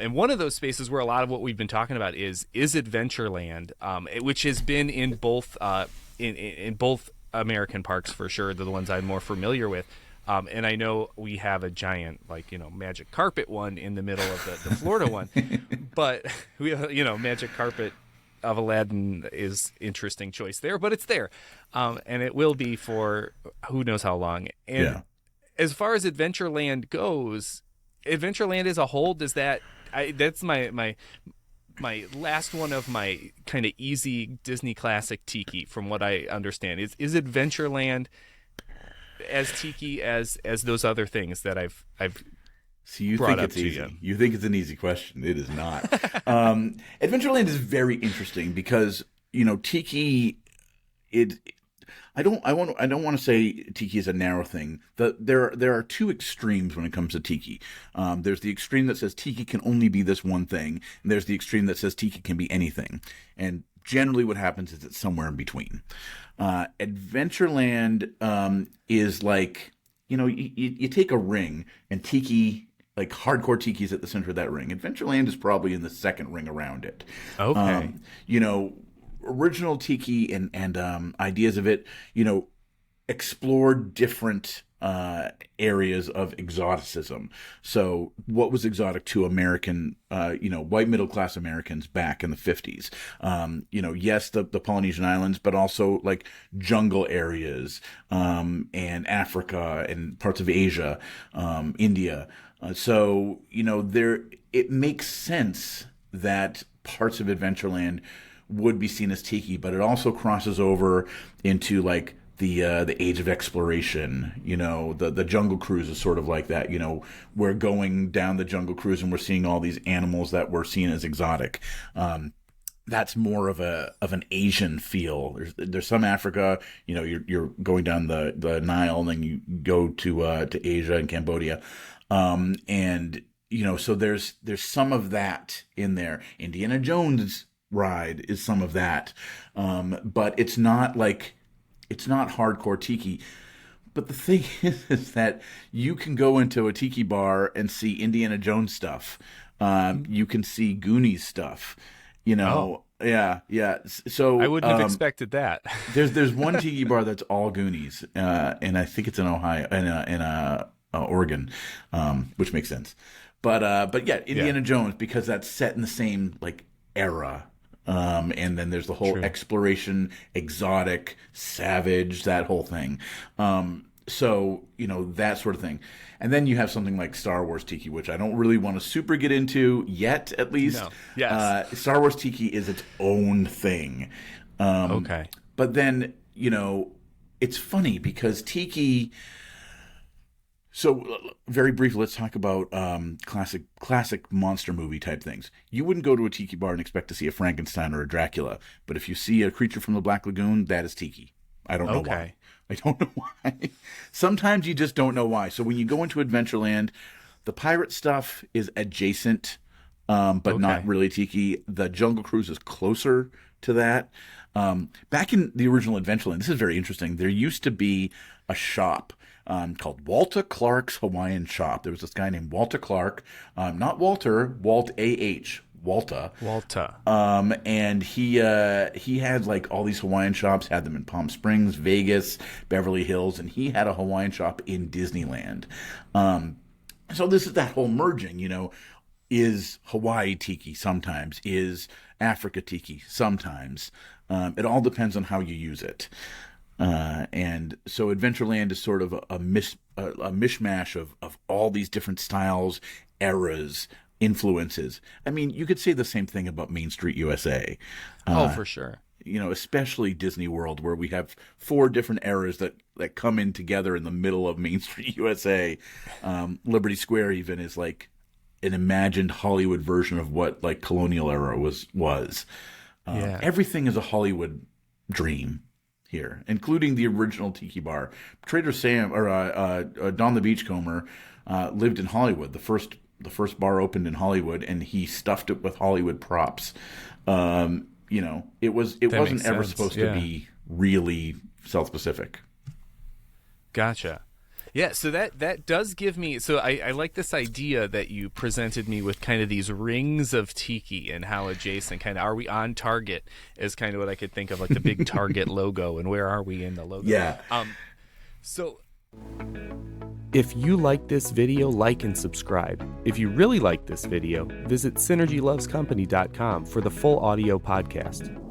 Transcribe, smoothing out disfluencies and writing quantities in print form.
And one of those spaces where a lot of what we've been talking about is Adventureland, which has been in both in both American parks for sure. They're the ones I'm more familiar with. And I know we have a giant, magic carpet one in the middle of the Florida one, but we, magic carpet of Aladdin is interesting choice there, but it's there, and it will be for who knows how long. And as far as Adventureland goes, Adventureland as a whole, that's my last one of my kind of easy Disney classic tiki, from what I understand. Is Adventureland as tiki as those other things that I've So you brought think up it's to easy. you? You think it's an easy question. It is not. Adventureland is very interesting because, tiki, I don't want to say tiki is a narrow thing. There are two extremes when it comes to tiki. There's the extreme that says tiki can only be this one thing, and there's the extreme that says tiki can be anything. And generally what happens is it's somewhere in between. Adventureland is like, you take a ring, and tiki, like hardcore tiki, is at the center of that ring. Adventureland is probably in the second ring around it. Okay. Original tiki and ideas of it, explored different areas of exoticism. So what was exotic to American, white middle-class Americans back in the 50s? Yes, the Polynesian islands, but also like jungle areas, and Africa and parts of Asia, India. It makes sense that parts of Adventureland would be seen as tiki, but it also crosses over into like the age of exploration. The Jungle Cruise is sort of like that. We're going down the Jungle Cruise and we're seeing all these animals that we're seen as exotic. That's more of an Asian feel. There's some Africa. You're going down the Nile, and then you go to Asia and Cambodia, so there's some of that in there. Indiana Jones ride is some of that, but it's not hardcore tiki. But the thing is that you can go into a tiki bar and see Indiana Jones stuff. You can see Goonies stuff. Yeah. So I wouldn't have expected that. there's one tiki bar that's all Goonies, and I think it's in Ohio, in Oregon, which makes sense. But yeah, Indiana Jones, because that's set in the same era. And then there's the whole exploration, exotic, savage, that whole thing. That sort of thing. And then you have something like Star Wars Tiki, which I don't really want to super get into yet, at least. No. Yes. Star Wars Tiki is its own thing. Okay. But then, it's funny because Tiki... So, very briefly, let's talk about classic monster movie type things. You wouldn't go to a tiki bar and expect to see a Frankenstein or a Dracula, but if you see a creature from the Black Lagoon, that is tiki. I don't know why. I don't know why. Sometimes you just don't know why. So when you go into Adventureland, the pirate stuff is adjacent, but not really tiki. The Jungle Cruise is closer to that. Back in the original Adventureland, this is very interesting. There used to be a shop called Walter Clark's Hawaiian Shop. There was this guy named Walter Clark, not Walter, Walt A.H., Walter. And he had like all these Hawaiian shops, had them in Palm Springs, Vegas, Beverly Hills, and he had a Hawaiian shop in Disneyland. So this is that whole merging, is Hawaii tiki sometimes, is Africa tiki sometimes. It all depends on how you use it. And so Adventureland is sort of a mishmash of all these different styles, eras, influences. I mean, you could say the same thing about Main Street USA. For sure. Especially Disney World, where we have 4 different eras that come in together in the middle of Main Street USA. Liberty Square even is like an imagined Hollywood version of what like colonial era was. Everything is a Hollywood dream here, including the original tiki bar. Trader Sam or Don the Beachcomber lived in Hollywood. The first bar opened in Hollywood, and he stuffed it with Hollywood props. It wasn't ever supposed to be really South Pacific. Gotcha. Yeah, so that does give me. So I like this idea that you presented me with, kind of these rings of tiki and how adjacent. Kind of, are we on target? Is kind of what I could think of, like the big Target logo, and where are we in the logo? Yeah. So, if you like this video, like and subscribe. If you really like this video, visit synergylovescompany.com for the full audio podcast.